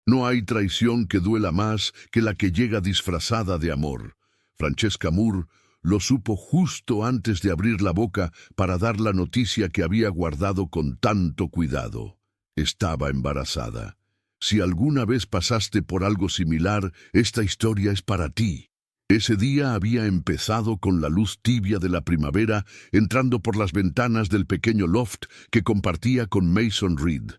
No hay traición que duela más que la que llega disfrazada de amor. Francesca Moore lo supo justo antes de abrir la boca para dar la noticia que había guardado con tanto cuidado. Estaba embarazada. Si alguna vez pasaste por algo similar, esta historia es para ti. Ese día había empezado con la luz tibia de la primavera entrando por las ventanas del pequeño loft que compartía con Mason Reed.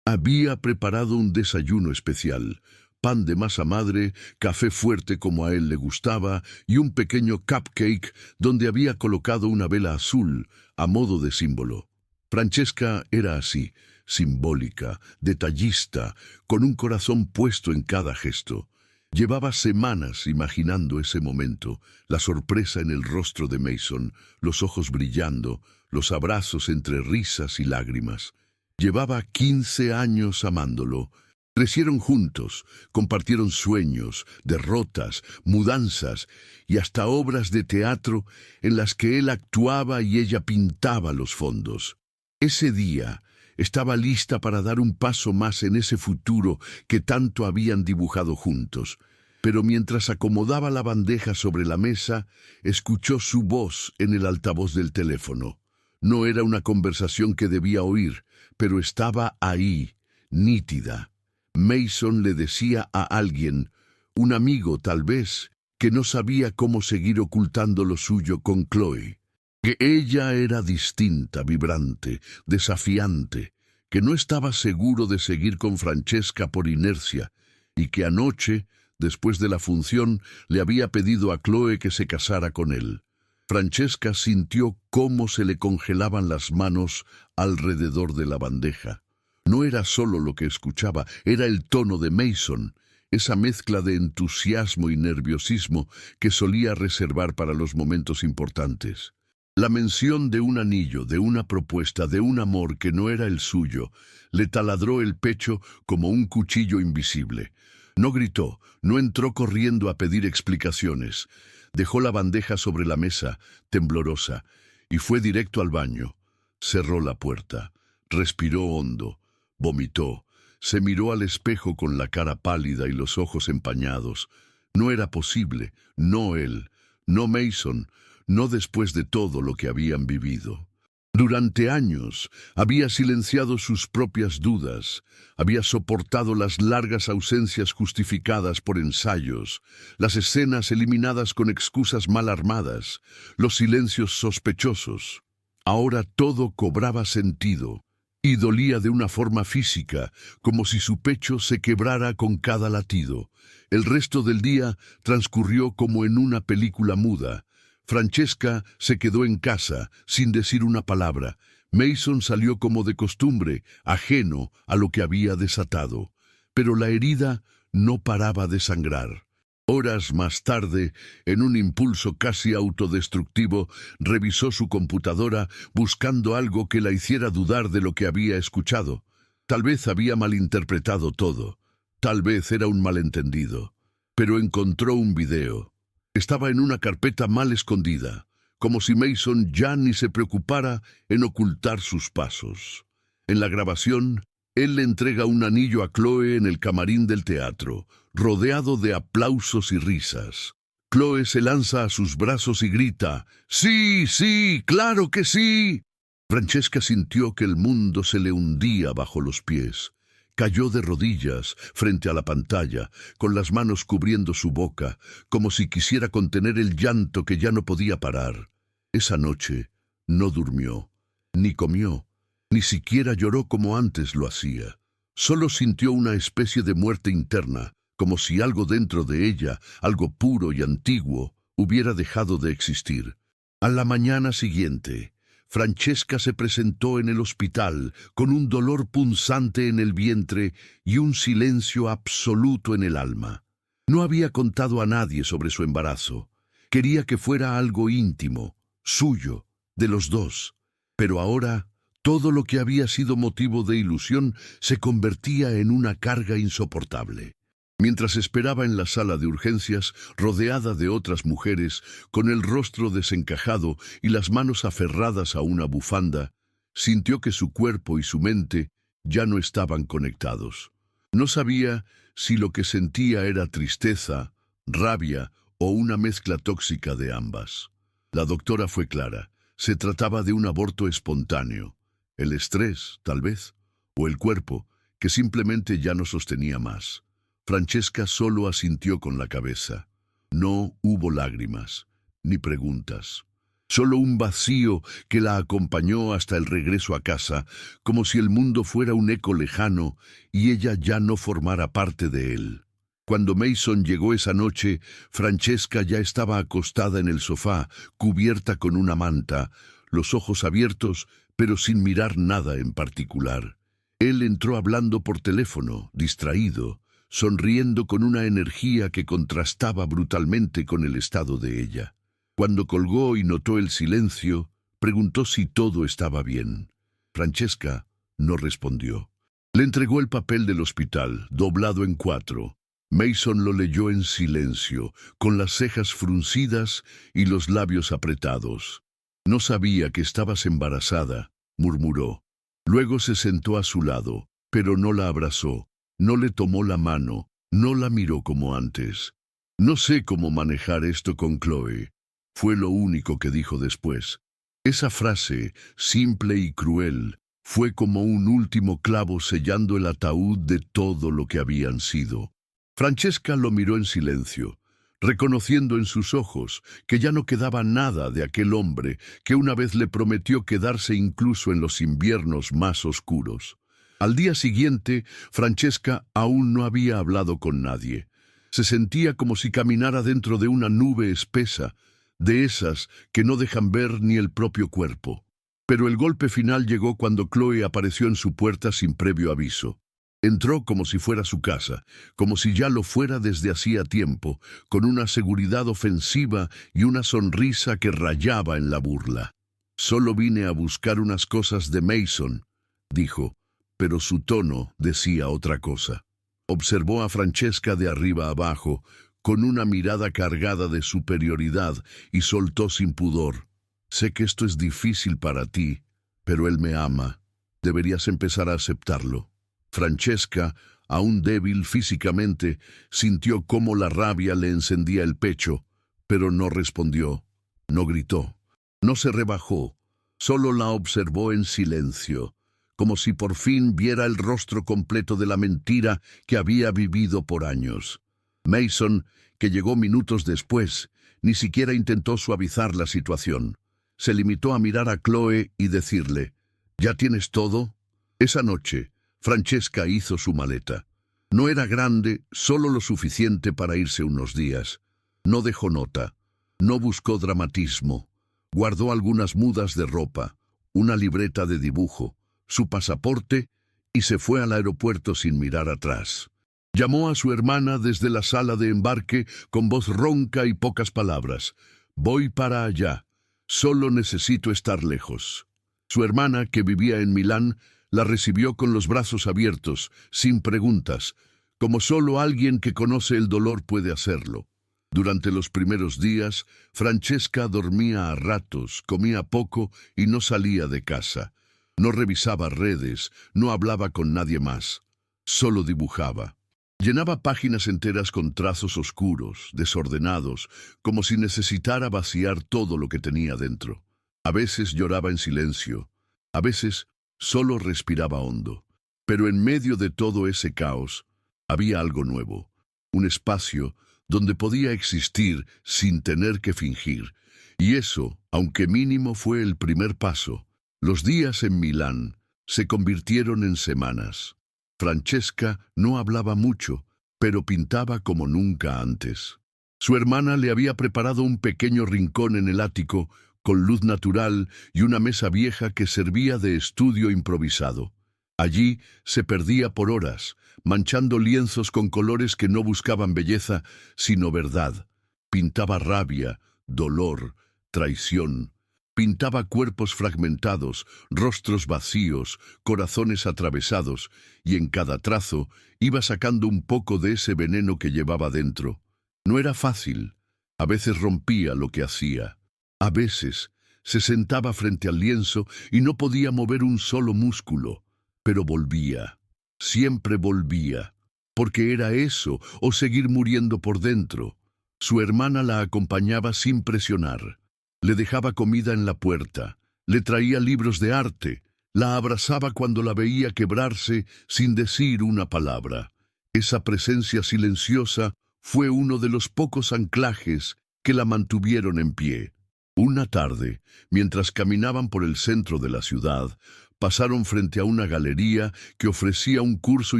Había preparado un desayuno especial, pan de masa madre, café fuerte como a él le gustaba y un pequeño cupcake donde había colocado una vela azul a modo de símbolo. Francesca era así, simbólica, detallista, con un corazón puesto en cada gesto. Llevaba semanas imaginando ese momento, la sorpresa en el rostro de Mason, los ojos brillando, los abrazos entre risas y lágrimas. Llevaba 15 años amándolo. Crecieron juntos, compartieron sueños, derrotas, mudanzas y hasta obras de teatro en las que él actuaba y ella pintaba los fondos. Ese día estaba lista para dar un paso más en ese futuro que tanto habían dibujado juntos. Pero mientras acomodaba la bandeja sobre la mesa, escuchó su voz en el altavoz del teléfono. No era una conversación que debía oír, pero estaba ahí, nítida. Mason le decía a alguien, un amigo tal vez, que no sabía cómo seguir ocultando lo suyo con Chloe. Que ella era distinta, vibrante, desafiante, que no estaba seguro de seguir con Francesca por inercia, y que anoche, después de la función, le había pedido a Chloe que se casara con él. Francesca sintió cómo se le congelaban las manos alrededor de la bandeja. No era solo lo que escuchaba, era el tono de Mason, esa mezcla de entusiasmo y nerviosismo que solía reservar para los momentos importantes. La mención de un anillo, de una propuesta, de un amor que no era el suyo, le taladró el pecho como un cuchillo invisible. No gritó, no entró corriendo a pedir explicaciones. Dejó la bandeja sobre la mesa, temblorosa, y fue directo al baño. Cerró la puerta, respiró hondo, vomitó, se miró al espejo con la cara pálida y los ojos empañados. No era posible, no él, no Mason, no después de todo lo que habían vivido. Durante años había silenciado sus propias dudas, había soportado las largas ausencias justificadas por ensayos, las escenas eliminadas con excusas mal armadas, los silencios sospechosos. Ahora todo cobraba sentido y dolía de una forma física, como si su pecho se quebrara con cada latido. El resto del día transcurrió como en una película muda. Francesca se quedó en casa, sin decir una palabra. Mason salió como de costumbre, ajeno a lo que había desatado. Pero la herida no paraba de sangrar. Horas más tarde, en un impulso casi autodestructivo, revisó su computadora buscando algo que la hiciera dudar de lo que había escuchado. Tal vez había malinterpretado todo. Tal vez era un malentendido. Pero encontró un video. Estaba en una carpeta mal escondida, como si Mason ya ni se preocupara en ocultar sus pasos. En la grabación, él le entrega un anillo a Chloe en el camarín del teatro, rodeado de aplausos y risas. Chloe se lanza a sus brazos y grita, ¡Sí, sí, claro que sí! Francesca sintió que el mundo se le hundía bajo los pies. Cayó de rodillas frente a la pantalla, con las manos cubriendo su boca, como si quisiera contener el llanto que ya no podía parar. Esa noche no durmió, ni comió, ni siquiera lloró como antes lo hacía. Solo sintió una especie de muerte interna, como si algo dentro de ella, algo puro y antiguo, hubiera dejado de existir. A la mañana siguiente, Francesca se presentó en el hospital con un dolor punzante en el vientre y un silencio absoluto en el alma. No había contado a nadie sobre su embarazo. Quería que fuera algo íntimo, suyo, de los dos. Pero ahora, todo lo que había sido motivo de ilusión se convertía en una carga insoportable. Mientras esperaba en la sala de urgencias, rodeada de otras mujeres, con el rostro desencajado y las manos aferradas a una bufanda, sintió que su cuerpo y su mente ya no estaban conectados. No sabía si lo que sentía era tristeza, rabia o una mezcla tóxica de ambas. La doctora fue clara. Se trataba de un aborto espontáneo. El estrés, tal vez, o el cuerpo, que simplemente ya no sostenía más. Francesca solo asintió con la cabeza. No hubo lágrimas, ni preguntas. Solo un vacío que la acompañó hasta el regreso a casa, como si el mundo fuera un eco lejano y ella ya no formara parte de él. Cuando Mason llegó esa noche, Francesca ya estaba acostada en el sofá, cubierta con una manta, los ojos abiertos, pero sin mirar nada en particular. Él entró hablando por teléfono, distraído, sonriendo con una energía que contrastaba brutalmente con el estado de ella. Cuando colgó y notó el silencio, preguntó si todo estaba bien. Francesca no respondió. Le entregó el papel del hospital, doblado en 4. Mason lo leyó en silencio, con las cejas fruncidas y los labios apretados. «No sabía que estabas embarazada», murmuró. Luego se sentó a su lado, pero no la abrazó, no le tomó la mano, no la miró como antes. «No sé cómo manejar esto con Chloe», fue lo único que dijo después. Esa frase, simple y cruel, fue como un último clavo sellando el ataúd de todo lo que habían sido. Francesca lo miró en silencio, reconociendo en sus ojos que ya no quedaba nada de aquel hombre que una vez le prometió quedarse incluso en los inviernos más oscuros. Al día siguiente, Francesca aún no había hablado con nadie. Se sentía como si caminara dentro de una nube espesa, de esas que no dejan ver ni el propio cuerpo. Pero el golpe final llegó cuando Chloe apareció en su puerta sin previo aviso. Entró como si fuera su casa, como si ya lo fuera desde hacía tiempo, con una seguridad ofensiva y una sonrisa que rayaba en la burla. «Solo vine a buscar unas cosas de Mason», dijo, pero su tono decía otra cosa. Observó a Francesca de arriba abajo, con una mirada cargada de superioridad, y soltó sin pudor. «Sé que esto es difícil para ti, pero él me ama. Deberías empezar a aceptarlo». Francesca, aún débil físicamente, sintió cómo la rabia le encendía el pecho, pero no respondió, no gritó, no se rebajó, solo la observó en silencio, como si por fin viera el rostro completo de la mentira que había vivido por años. Mason, que llegó minutos después, ni siquiera intentó suavizar la situación. Se limitó a mirar a Chloe y decirle, «¿Ya tienes todo?». Esa noche, Francesca hizo su maleta. No era grande, solo lo suficiente para irse unos días. No dejó nota, no buscó dramatismo. Guardó algunas mudas de ropa, una libreta de dibujo, su pasaporte y se fue al aeropuerto sin mirar atrás. Llamó a su hermana desde la sala de embarque con voz ronca y pocas palabras. «Voy para allá. Solo necesito estar lejos». Su hermana, que vivía en Milán, la recibió con los brazos abiertos, sin preguntas, como solo alguien que conoce el dolor puede hacerlo. Durante los primeros días, Francesca dormía a ratos, comía poco y no salía de casa. No revisaba redes, no hablaba con nadie más. Solo dibujaba. Llenaba páginas enteras con trazos oscuros, desordenados, como si necesitara vaciar todo lo que tenía dentro. A veces lloraba en silencio, a veces solo respiraba hondo. Pero en medio de todo ese caos, había algo nuevo, un espacio donde podía existir sin tener que fingir. Y eso, aunque mínimo, fue el primer paso. Los días en Milán se convirtieron en semanas. Francesca no hablaba mucho, pero pintaba como nunca antes. Su hermana le había preparado un pequeño rincón en el ático, con luz natural y una mesa vieja que servía de estudio improvisado. Allí se perdía por horas, manchando lienzos con colores que no buscaban belleza, sino verdad. Pintaba rabia, dolor, traición. Pintaba cuerpos fragmentados, rostros vacíos, corazones atravesados, y en cada trazo iba sacando un poco de ese veneno que llevaba dentro. No era fácil. A veces rompía lo que hacía. A veces se sentaba frente al lienzo y no podía mover un solo músculo, pero volvía, siempre volvía. porque era eso o seguir muriendo por dentro. Su hermana la acompañaba sin presionar. Le dejaba comida en la puerta, le traía libros de arte, la abrazaba cuando la veía quebrarse sin decir una palabra. Esa presencia silenciosa fue uno de los pocos anclajes que la mantuvieron en pie. Una tarde, mientras caminaban por el centro de la ciudad, pasaron frente a una galería que ofrecía un curso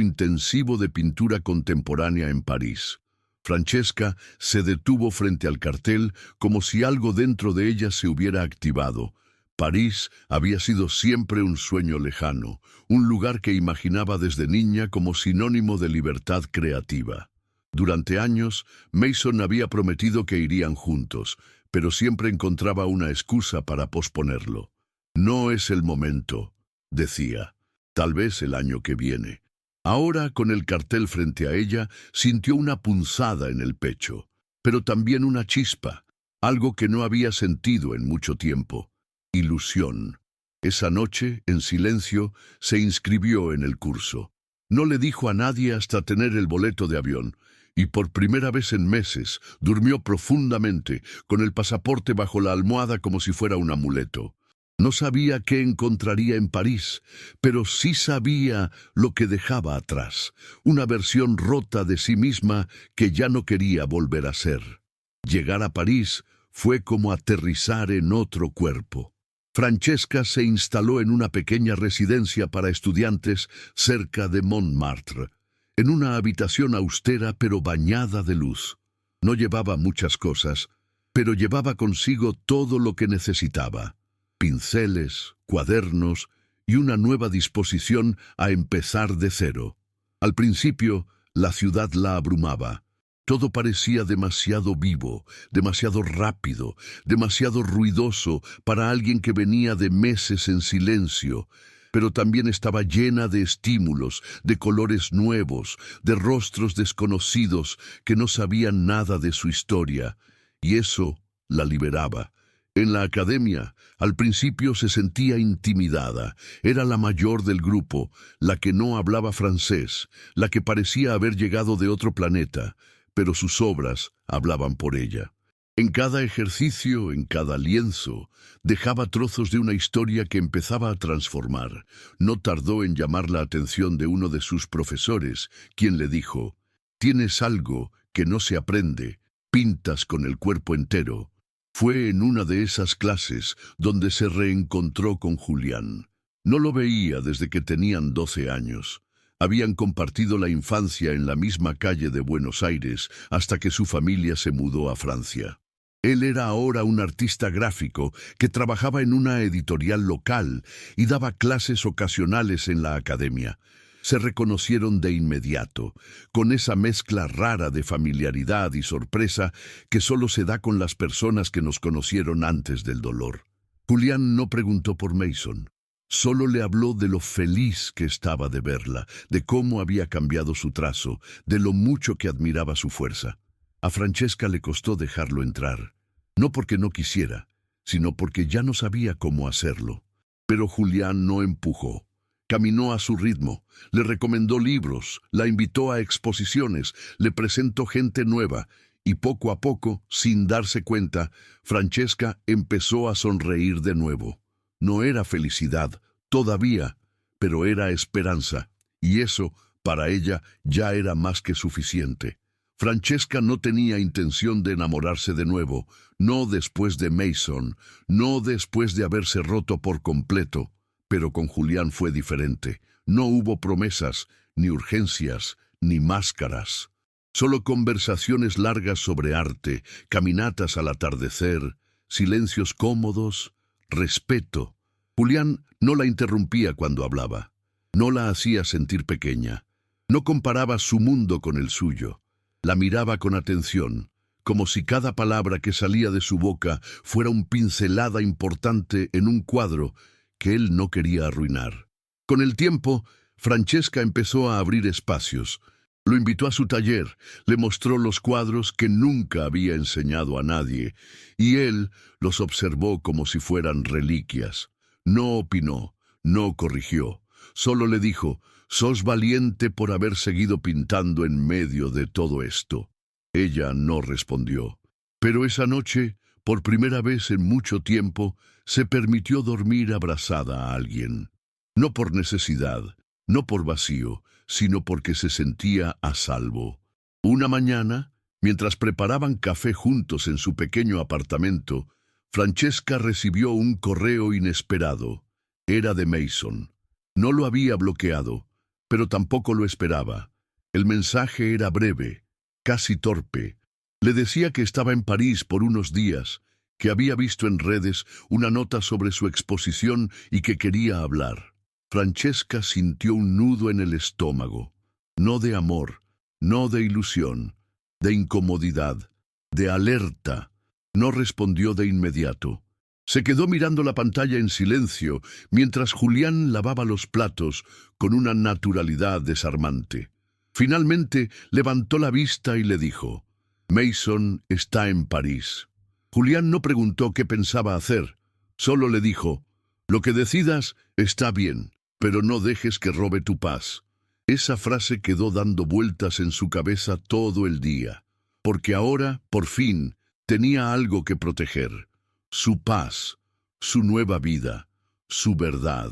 intensivo de pintura contemporánea en París. Francesca se detuvo frente al cartel como si algo dentro de ella se hubiera activado. París había sido siempre un sueño lejano, un lugar que imaginaba desde niña como sinónimo de libertad creativa. Durante años, Mason había prometido que irían juntos, pero siempre encontraba una excusa para posponerlo. No es el momento, decía. Tal vez el año que viene. Ahora, con el cartel frente a ella, sintió una punzada en el pecho, pero también una chispa, algo que no había sentido en mucho tiempo. Ilusión. Esa noche, en silencio, se inscribió en el curso. No le dijo a nadie hasta tener el boleto de avión, y por primera vez en meses durmió profundamente, con el pasaporte bajo la almohada como si fuera un amuleto. No sabía qué encontraría en París, pero sí sabía lo que dejaba atrás, una versión rota de sí misma que ya no quería volver a ser. Llegar a París fue como aterrizar en otro cuerpo. Francesca se instaló en una pequeña residencia para estudiantes cerca de Montmartre, en una habitación austera pero bañada de luz. No llevaba muchas cosas, pero llevaba consigo todo lo que necesitaba: pinceles, cuadernos y una nueva disposición a empezar de cero. Al principio, la ciudad la abrumaba. Todo parecía demasiado vivo, demasiado rápido, demasiado ruidoso para alguien que venía de meses en silencio, pero también estaba llena de estímulos, de colores nuevos, de rostros desconocidos que no sabían nada de su historia, y eso la liberaba. En la academia, al principio se sentía intimidada. Era la mayor del grupo, la que no hablaba francés, la que parecía haber llegado de otro planeta, pero sus obras hablaban por ella. En cada ejercicio, en cada lienzo, dejaba trozos de una historia que empezaba a transformar. No tardó en llamar la atención de uno de sus profesores, quien le dijo: «Tienes algo que no se aprende, pintas con el cuerpo entero». Fue en una de esas clases donde se reencontró con Julián. No lo veía desde que tenían 12 años. Habían compartido la infancia en la misma calle de Buenos Aires hasta que su familia se mudó a Francia. Él era ahora un artista gráfico que trabajaba en una editorial local y daba clases ocasionales en la academia. Se reconocieron de inmediato, con esa mezcla rara de familiaridad y sorpresa que solo se da con las personas que nos conocieron antes del dolor. Julián no preguntó por Mason. Solo le habló de lo feliz que estaba de verla, de cómo había cambiado su trazo, de lo mucho que admiraba su fuerza. A Francesca le costó dejarlo entrar, no porque no quisiera, sino porque ya no sabía cómo hacerlo. Pero Julián no empujó. Caminó a su ritmo, le recomendó libros, la invitó a exposiciones, le presentó gente nueva, y poco a poco, sin darse cuenta, Francesca empezó a sonreír de nuevo. No era felicidad, todavía, pero era esperanza, y eso, para ella, ya era más que suficiente. Francesca no tenía intención de enamorarse de nuevo, no después de Mason, no después de haberse roto por completo. Pero con Julián fue diferente. No hubo promesas, ni urgencias, ni máscaras. Solo conversaciones largas sobre arte, caminatas al atardecer, silencios cómodos, respeto. Julián no la interrumpía cuando hablaba. No la hacía sentir pequeña. No comparaba su mundo con el suyo. La miraba con atención, como si cada palabra que salía de su boca fuera una pincelada importante en un cuadro que él no quería arruinar. Con el tiempo, Francesca empezó a abrir espacios. Lo invitó a su taller, le mostró los cuadros que nunca había enseñado a nadie, y él los observó como si fueran reliquias. No opinó, no corrigió, solo le dijo: Sos valiente por haber seguido pintando en medio de todo esto. Ella no respondió. Pero esa noche, por primera vez en mucho tiempo, se permitió dormir abrazada a alguien. No por necesidad, no por vacío, sino porque se sentía a salvo. Una mañana, mientras preparaban café juntos en su pequeño apartamento, Francesca recibió un correo inesperado. Era de Mason. No lo había bloqueado, pero tampoco lo esperaba. El mensaje era breve, casi torpe. Le decía que estaba en París por unos días, que había visto en redes una nota sobre su exposición y que quería hablar. Francesca sintió un nudo en el estómago. No de amor, no de ilusión, de incomodidad, de alerta. No respondió de inmediato. Se quedó mirando la pantalla en silencio mientras Julián lavaba los platos con una naturalidad desarmante. Finalmente levantó la vista y le dijo: Mason está en París. Julián no preguntó qué pensaba hacer, solo le dijo: lo que decidas está bien, pero no dejes que robe tu paz. Esa frase quedó dando vueltas en su cabeza todo el día, porque ahora, por fin, tenía algo que proteger: su paz, su nueva vida, su verdad,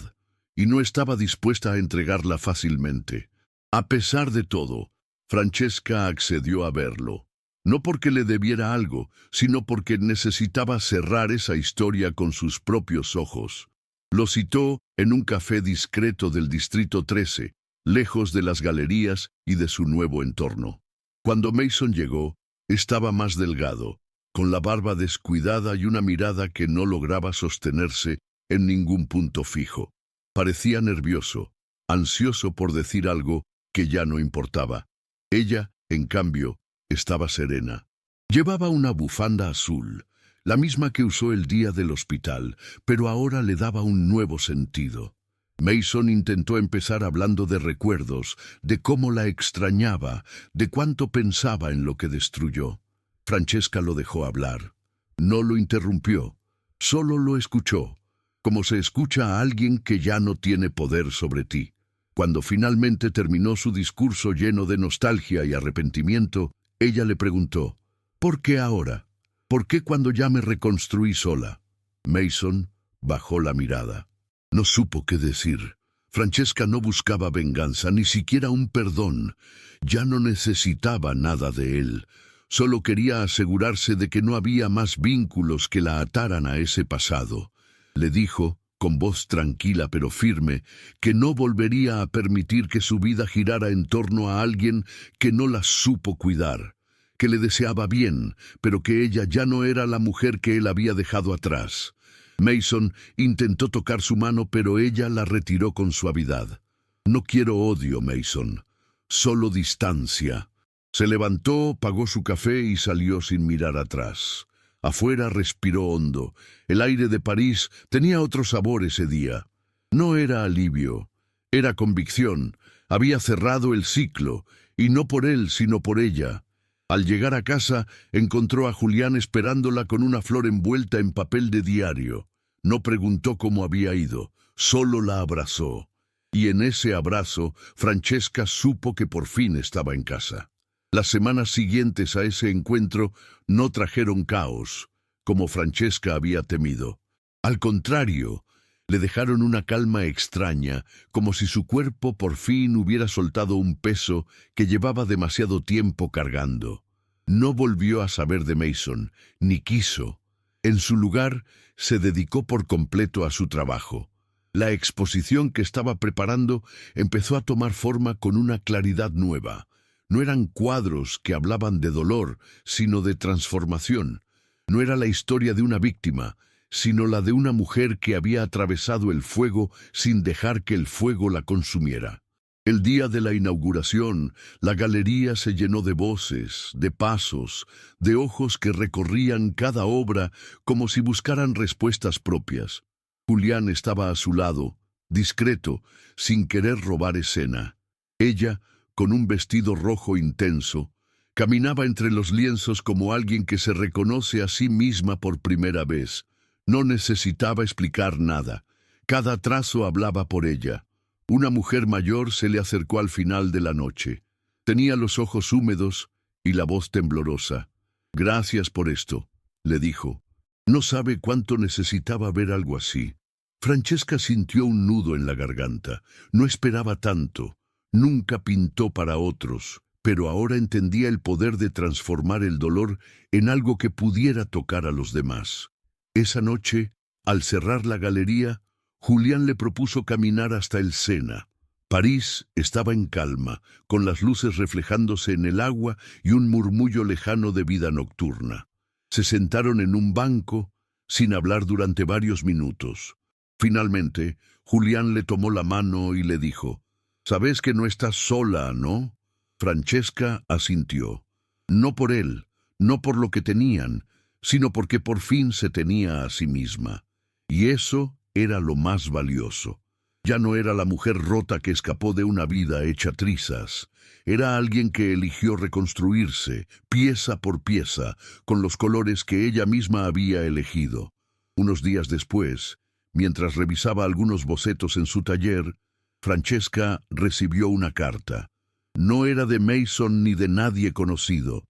y no estaba dispuesta a entregarla fácilmente. A pesar de todo, Francesca accedió a verlo. No porque le debiera algo, sino porque necesitaba cerrar esa historia con sus propios ojos. Lo citó en un café discreto del Distrito 13, lejos de las galerías y de su nuevo entorno. Cuando Mason llegó, estaba más delgado, con la barba descuidada y una mirada que no lograba sostenerse en ningún punto fijo. Parecía nervioso, ansioso por decir algo que ya no importaba. Ella, en cambio, estaba serena. Llevaba una bufanda azul, la misma que usó el día del hospital, pero ahora le daba un nuevo sentido. Mason intentó empezar hablando de recuerdos, de cómo la extrañaba, de cuánto pensaba en lo que destruyó. Francesca lo dejó hablar. No lo interrumpió, solo lo escuchó, como se escucha a alguien que ya no tiene poder sobre ti. Cuando finalmente terminó su discurso lleno de nostalgia y arrepentimiento, ella le preguntó: ¿por qué ahora? ¿Por qué cuando ya me reconstruí sola? Mason bajó la mirada. No supo qué decir. Francesca no buscaba venganza, ni siquiera un perdón. Ya no necesitaba nada de él. Solo quería asegurarse de que no había más vínculos que la ataran a ese pasado. Le dijo, con voz tranquila pero firme, que no volvería a permitir que su vida girara en torno a alguien que no la supo cuidar, que le deseaba bien, pero que ella ya no era la mujer que él había dejado atrás. Mason intentó tocar su mano, pero ella la retiró con suavidad. No quiero odio, Mason, solo distancia. Se levantó, pagó su café y salió sin mirar atrás. Afuera respiró hondo. El aire de París tenía otro sabor ese día. No era alivio, era convicción. Había cerrado el ciclo, y no por él, sino por ella. Al llegar a casa, encontró a Julián esperándola con una flor envuelta en papel de diario. No preguntó cómo había ido, solo la abrazó. Y en ese abrazo, Francesca supo que por fin estaba en casa. Las semanas siguientes a ese encuentro no trajeron caos, como Francesca había temido. Al contrario, le dejaron una calma extraña, como si su cuerpo por fin hubiera soltado un peso que llevaba demasiado tiempo cargando. No volvió a saber de Mason, ni quiso. En su lugar, se dedicó por completo a su trabajo. La exposición que estaba preparando empezó a tomar forma con una claridad nueva. No eran cuadros que hablaban de dolor, sino de transformación. No era la historia de una víctima, sino la de una mujer que había atravesado el fuego sin dejar que el fuego la consumiera. El día de la inauguración, la galería se llenó de voces, de pasos, de ojos que recorrían cada obra como si buscaran respuestas propias. Julián estaba a su lado, discreto, sin querer robar escena. Ella, con un vestido rojo intenso, caminaba entre los lienzos como alguien que se reconoce a sí misma por primera vez. No necesitaba explicar nada. Cada trazo hablaba por ella. Una mujer mayor se le acercó al final de la noche. Tenía los ojos húmedos y la voz temblorosa. «Gracias por esto», le dijo. No sabe cuánto necesitaba ver algo así. Francesca sintió un nudo en la garganta. No esperaba tanto. Nunca pintó para otros, pero ahora entendía el poder de transformar el dolor en algo que pudiera tocar a los demás. Esa noche, al cerrar la galería, Julián le propuso caminar hasta el Sena. París estaba en calma, con las luces reflejándose en el agua y un murmullo lejano de vida nocturna. Se sentaron en un banco, sin hablar durante varios minutos. Finalmente, Julián le tomó la mano y le dijo: «Sabes que no estás sola, ¿no?». Francesca asintió. No por él, no por lo que tenían, sino porque por fin se tenía a sí misma. Y eso era lo más valioso. Ya no era la mujer rota que escapó de una vida hecha trizas. Era alguien que eligió reconstruirse, pieza por pieza, con los colores que ella misma había elegido. Unos días después, mientras revisaba algunos bocetos en su taller, Francesca recibió una carta. No era de Mason ni de nadie conocido.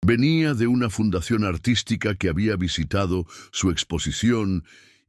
Venía de una fundación artística que había visitado su exposición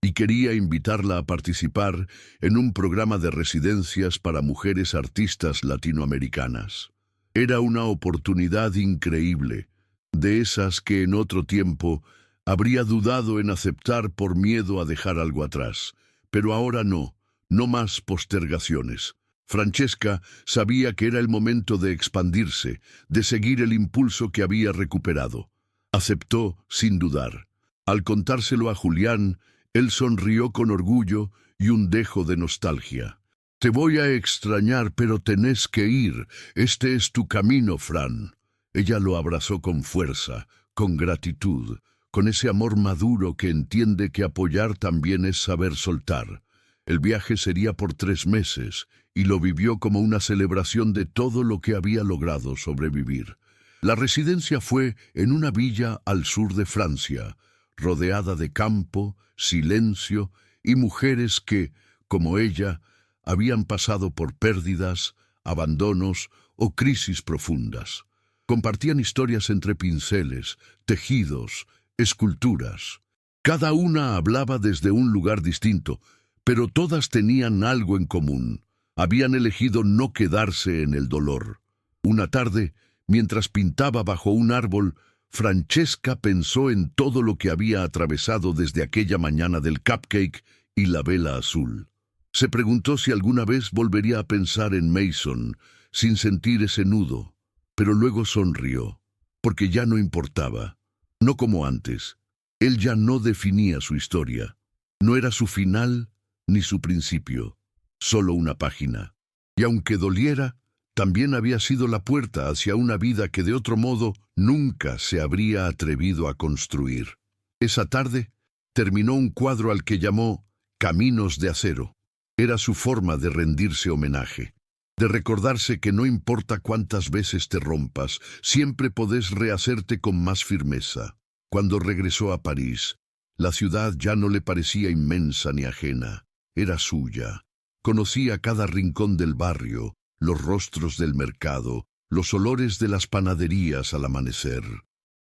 y quería invitarla a participar en un programa de residencias para mujeres artistas latinoamericanas. Era una oportunidad increíble, de esas que en otro tiempo habría dudado en aceptar por miedo a dejar algo atrás. Pero ahora no más postergaciones. Francesca sabía que era el momento de expandirse, de seguir el impulso que había recuperado. Aceptó sin dudar. Al contárselo a Julián, él sonrió con orgullo y un dejo de nostalgia. «Te voy a extrañar, pero tenés que ir. Este es tu camino, Fran». Ella lo abrazó con fuerza, con gratitud, con ese amor maduro que entiende que apoyar también es saber soltar. El viaje sería por 3 meses, y lo vivió como una celebración de todo lo que había logrado sobrevivir. La residencia fue en una villa al sur de Francia, rodeada de campo, silencio y mujeres que, como ella, habían pasado por pérdidas, abandonos o crisis profundas. Compartían historias entre pinceles, tejidos, esculturas. Cada una hablaba desde un lugar distinto, pero todas tenían algo en común. Habían elegido no quedarse en el dolor. Una tarde, mientras pintaba bajo un árbol, Francesca pensó en todo lo que había atravesado desde aquella mañana del cupcake y la vela azul. Se preguntó si alguna vez volvería a pensar en Mason, sin sentir ese nudo, pero luego sonrió, porque ya no importaba. No como antes. Él ya no definía su historia. No era su final ni su principio, solo una página. Y aunque doliera, también había sido la puerta hacia una vida que de otro modo nunca se habría atrevido a construir. Esa tarde terminó un cuadro al que llamó Caminos de Acero. Era su forma de rendirse homenaje, de recordarse que no importa cuántas veces te rompas, siempre podés rehacerte con más firmeza. Cuando regresó a París, la ciudad ya no le parecía inmensa ni ajena, era suya. Conocía cada rincón del barrio, los rostros del mercado, los olores de las panaderías al amanecer.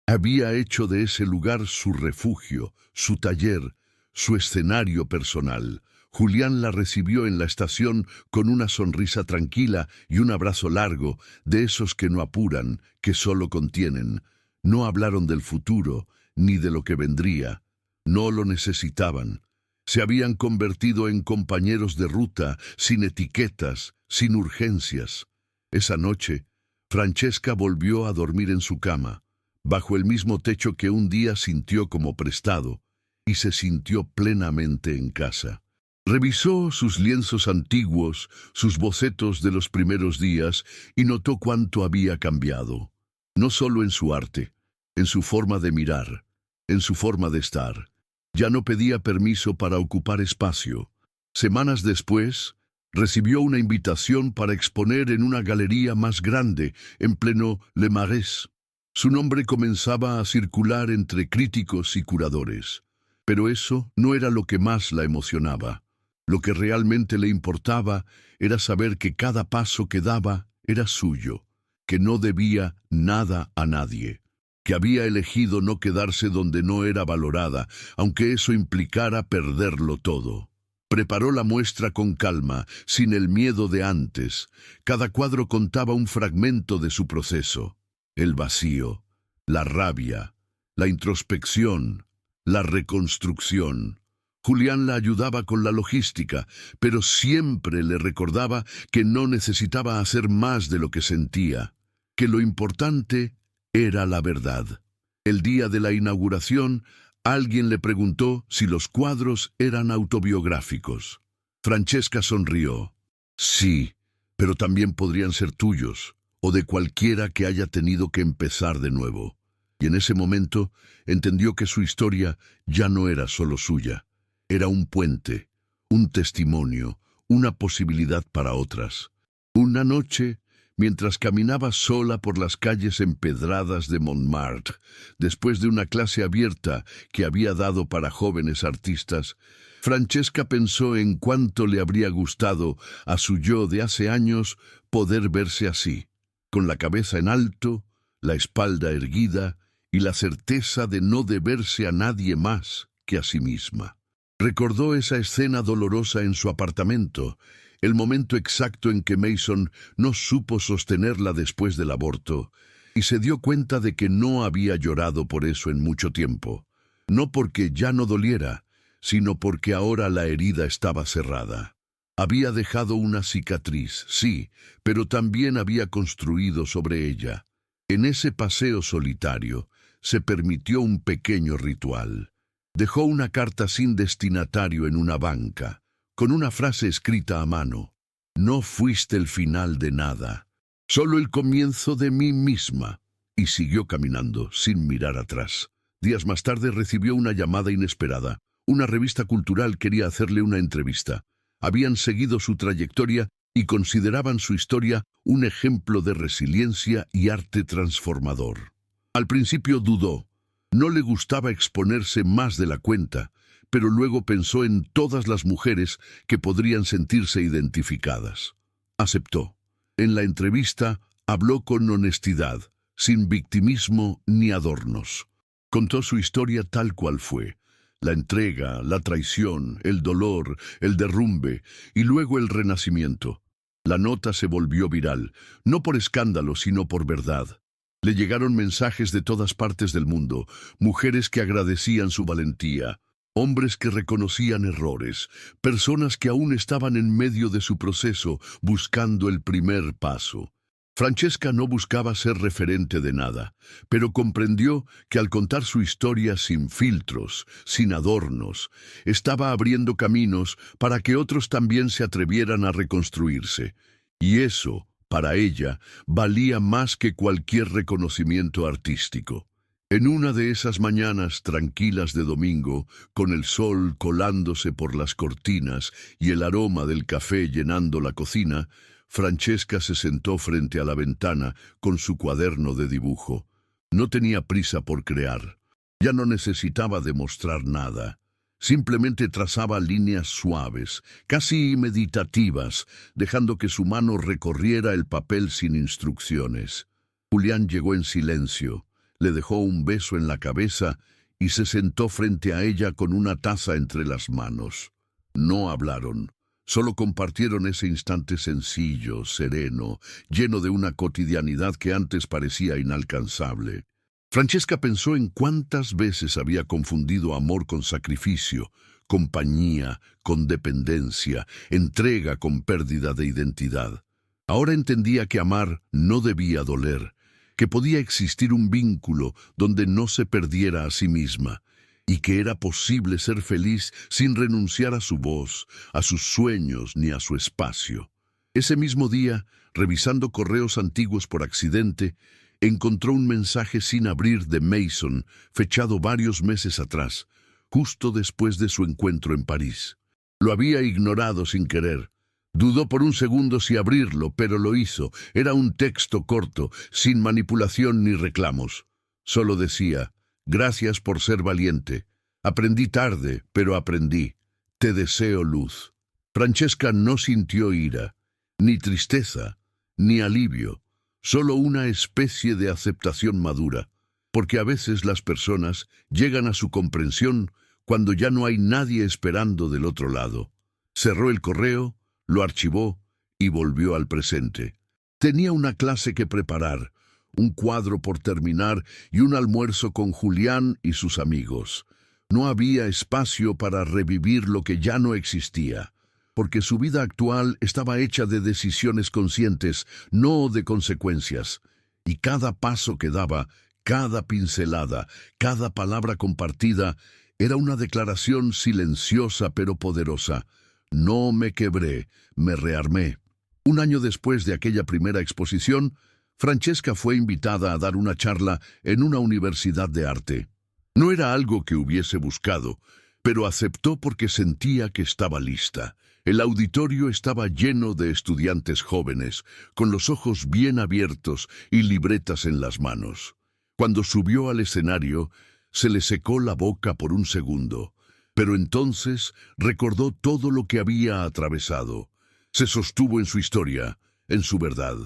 Había hecho de ese lugar su refugio, su taller, su escenario personal. Julián la recibió en la estación con una sonrisa tranquila y un abrazo largo, de esos que no apuran, que solo contienen. No hablaron del futuro, ni de lo que vendría. No lo necesitaban. Se habían convertido en compañeros de ruta, sin etiquetas, sin urgencias. Esa noche, Francesca volvió a dormir en su cama, bajo el mismo techo que un día sintió como prestado, y se sintió plenamente en casa. Revisó sus lienzos antiguos, sus bocetos de los primeros días, y notó cuánto había cambiado. No solo en su arte, en su forma de mirar, en su forma de estar. Ya no pedía permiso para ocupar espacio. Semanas después, recibió una invitación para exponer en una galería más grande, en pleno Le Marais. Su nombre comenzaba a circular entre críticos y curadores. Pero eso no era lo que más la emocionaba. Lo que realmente le importaba era saber que cada paso que daba era suyo, que no debía nada a nadie, que había elegido no quedarse donde no era valorada, aunque eso implicara perderlo todo. Preparó la muestra con calma, sin el miedo de antes. Cada cuadro contaba un fragmento de su proceso: el vacío, la rabia, la introspección, la reconstrucción. Julián la ayudaba con la logística, pero siempre le recordaba que no necesitaba hacer más de lo que sentía, que lo importante era la verdad. El día de la inauguración, alguien le preguntó si los cuadros eran autobiográficos. Francesca sonrió. Sí, pero también podrían ser tuyos, o de cualquiera que haya tenido que empezar de nuevo. Y en ese momento entendió que su historia ya no era solo suya. Era un puente, un testimonio, una posibilidad para otras. Una noche, mientras caminaba sola por las calles empedradas de Montmartre, después de una clase abierta que había dado para jóvenes artistas, Francesca pensó en cuánto le habría gustado a su yo de hace años poder verse así, con la cabeza en alto, la espalda erguida y la certeza de no deberse a nadie más que a sí misma. Recordó esa escena dolorosa en su apartamento, el momento exacto en que Mason no supo sostenerla después del aborto, y se dio cuenta de que no había llorado por eso en mucho tiempo. No porque ya no doliera, sino porque ahora la herida estaba cerrada. Había dejado una cicatriz, sí, pero también había construido sobre ella. En ese paseo solitario, se permitió un pequeño ritual. Dejó una carta sin destinatario en una banca, con una frase escrita a mano: no fuiste el final de nada, solo el comienzo de mí misma. Y siguió caminando, sin mirar atrás. Días más tarde recibió una llamada inesperada. Una revista cultural quería hacerle una entrevista. Habían seguido su trayectoria y consideraban su historia un ejemplo de resiliencia y arte transformador. Al principio dudó. No le gustaba exponerse más de la cuenta, pero luego pensó en todas las mujeres que podrían sentirse identificadas. Aceptó. En la entrevista habló con honestidad, sin victimismo ni adornos. Contó su historia tal cual fue: la entrega, la traición, el dolor, el derrumbe y luego el renacimiento. La nota se volvió viral, no por escándalo, sino por verdad. Le llegaron mensajes de todas partes del mundo, mujeres que agradecían su valentía, hombres que reconocían errores, personas que aún estaban en medio de su proceso, buscando el primer paso. Francesca no buscaba ser referente de nada, pero comprendió que al contar su historia sin filtros, sin adornos, estaba abriendo caminos para que otros también se atrevieran a reconstruirse. Y eso, para ella, valía más que cualquier reconocimiento artístico. En una de esas mañanas tranquilas de domingo, con el sol colándose por las cortinas y el aroma del café llenando la cocina, Francesca se sentó frente a la ventana con su cuaderno de dibujo. No tenía prisa por crear. Ya no necesitaba demostrar nada. Simplemente trazaba líneas suaves, casi meditativas, dejando que su mano recorriera el papel sin instrucciones. Julián llegó en silencio, le dejó un beso en la cabeza y se sentó frente a ella con una taza entre las manos. No hablaron, solo compartieron ese instante sencillo, sereno, lleno de una cotidianidad que antes parecía inalcanzable. Francesca pensó en cuántas veces había confundido amor con sacrificio, compañía con dependencia, entrega con pérdida de identidad. Ahora entendía que amar no debía doler, que podía existir un vínculo donde no se perdiera a sí misma, y que era posible ser feliz sin renunciar a su voz, a sus sueños ni a su espacio. Ese mismo día, revisando correos antiguos por accidente, encontró un mensaje sin abrir de Mason, fechado varios meses atrás, justo después de su encuentro en París. Lo había ignorado sin querer. Dudó por un segundo si abrirlo, pero lo hizo. Era un texto corto, sin manipulación ni reclamos. Solo decía: gracias por ser valiente. Aprendí tarde, pero aprendí. Te deseo luz. Francesca no sintió ira, ni tristeza, ni alivio, solo una especie de aceptación madura, porque a veces las personas llegan a su comprensión cuando ya no hay nadie esperando del otro lado. Cerró el correo, lo archivó y volvió al presente. Tenía una clase que preparar, un cuadro por terminar y un almuerzo con Julián y sus amigos. No había espacio para revivir lo que ya no existía, porque su vida actual estaba hecha de decisiones conscientes, no de consecuencias, y cada paso que daba, cada pincelada, cada palabra compartida, era una declaración silenciosa pero poderosa. No me quebré, me rearmé. Un año después de aquella primera exposición, Francesca fue invitada a dar una charla en una universidad de arte. No era algo que hubiese buscado, pero aceptó porque sentía que estaba lista. El auditorio estaba lleno de estudiantes jóvenes, con los ojos bien abiertos y libretas en las manos. Cuando subió al escenario, se le secó la boca por un segundo, pero entonces recordó todo lo que había atravesado. Se sostuvo en su historia, en su verdad.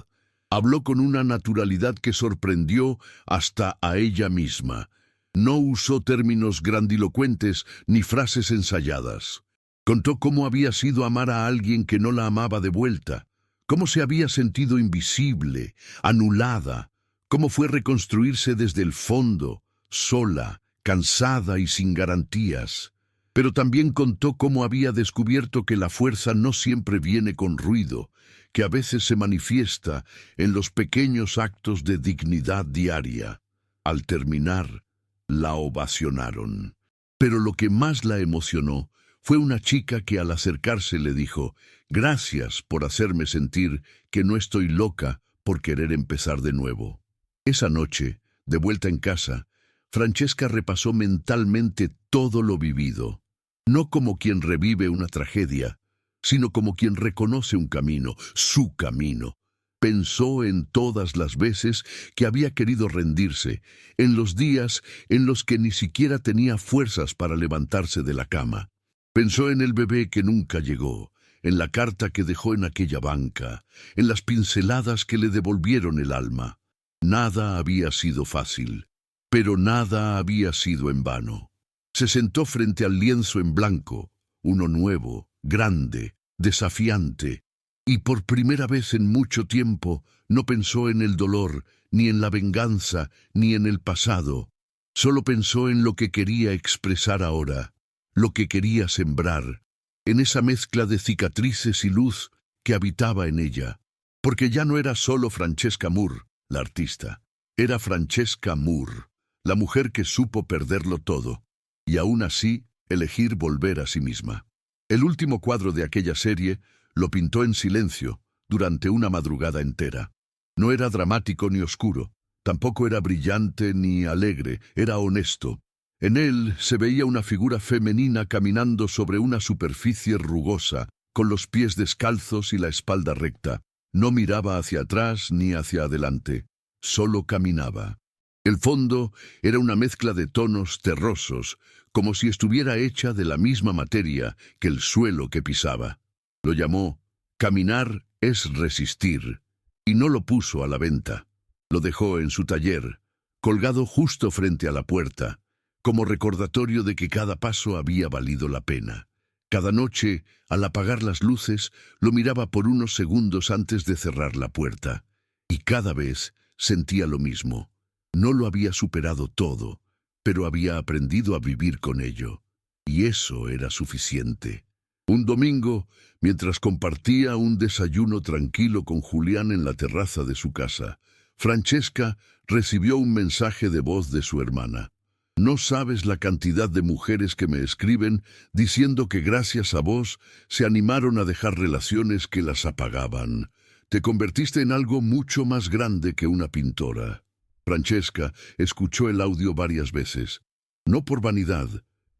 Habló con una naturalidad que sorprendió hasta a ella misma. No usó términos grandilocuentes ni frases ensayadas. Contó cómo había sido amar a alguien que no la amaba de vuelta, cómo se había sentido invisible, anulada, cómo fue reconstruirse desde el fondo, sola, cansada y sin garantías. Pero también contó cómo había descubierto que la fuerza no siempre viene con ruido, que a veces se manifiesta en los pequeños actos de dignidad diaria. Al terminar, la ovacionaron. Pero lo que más la emocionó fue una chica que al acercarse le dijo: «Gracias por hacerme sentir que no estoy loca por querer empezar de nuevo». Esa noche, de vuelta en casa, Francesca repasó mentalmente todo lo vivido, no como quien revive una tragedia, sino como quien reconoce un camino, su camino. Pensó en todas las veces que había querido rendirse, en los días en los que ni siquiera tenía fuerzas para levantarse de la cama. Pensó en el bebé que nunca llegó, en la carta que dejó en aquella banca, en las pinceladas que le devolvieron el alma. Nada había sido fácil, pero nada había sido en vano. Se sentó frente al lienzo en blanco, uno nuevo, grande, desafiante, y por primera vez en mucho tiempo no pensó en el dolor, ni en la venganza, ni en el pasado. Solo pensó en lo que quería expresar ahora, lo que quería sembrar, en esa mezcla de cicatrices y luz que habitaba en ella. Porque ya no era solo Francesca Moore, la artista. Era Francesca Moore, la mujer que supo perderlo todo, y aún así elegir volver a sí misma. El último cuadro de aquella serie lo pintó en silencio durante una madrugada entera. No era dramático ni oscuro, tampoco era brillante ni alegre, era honesto. En él se veía una figura femenina caminando sobre una superficie rugosa, con los pies descalzos y la espalda recta. No miraba hacia atrás ni hacia adelante, solo caminaba. El fondo era una mezcla de tonos terrosos, como si estuviera hecha de la misma materia que el suelo que pisaba. Lo llamó «Caminar es resistir», y no lo puso a la venta. Lo dejó en su taller, colgado justo frente a la puerta, como recordatorio de que cada paso había valido la pena. Cada noche, al apagar las luces, lo miraba por unos segundos antes de cerrar la puerta, y cada vez sentía lo mismo. No lo había superado todo, pero había aprendido a vivir con ello, y eso era suficiente. Un domingo, mientras compartía un desayuno tranquilo con Julián en la terraza de su casa, Francesca recibió un mensaje de voz de su hermana. «No sabes la cantidad de mujeres que me escriben diciendo que gracias a vos se animaron a dejar relaciones que las apagaban. Te convertiste en algo mucho más grande que una pintora». Francesca escuchó el audio varias veces, no por vanidad,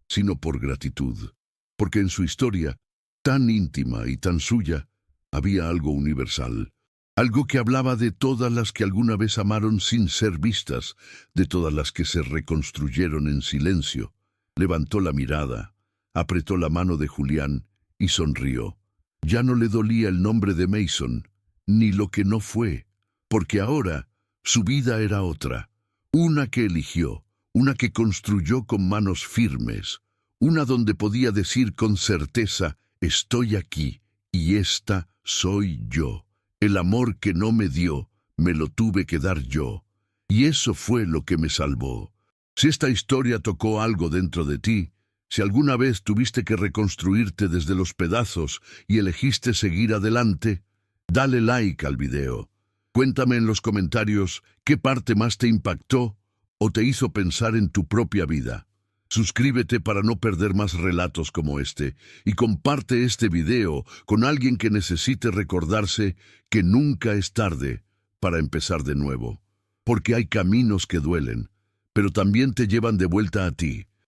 sino por gratitud, porque en su historia, tan íntima y tan suya, había algo universal, algo que hablaba de todas las que alguna vez amaron sin ser vistas, de todas las que se reconstruyeron en silencio. Levantó la mirada, apretó la mano de Julián y sonrió. Ya no le dolía el nombre de Mason, ni lo que no fue, porque ahora su vida era otra, una que eligió, una que construyó con manos firmes, una donde podía decir con certeza, estoy aquí, y esta soy yo. El amor que no me dio, me lo tuve que dar yo, y eso fue lo que me salvó. Si esta historia tocó algo dentro de ti, si alguna vez tuviste que reconstruirte desde los pedazos y elegiste seguir adelante, dale like al video. Cuéntame en los comentarios qué parte más te impactó o te hizo pensar en tu propia vida. Suscríbete para no perder más relatos como este y comparte este video con alguien que necesite recordarse que nunca es tarde para empezar de nuevo. Porque hay caminos que duelen, pero también te llevan de vuelta a ti.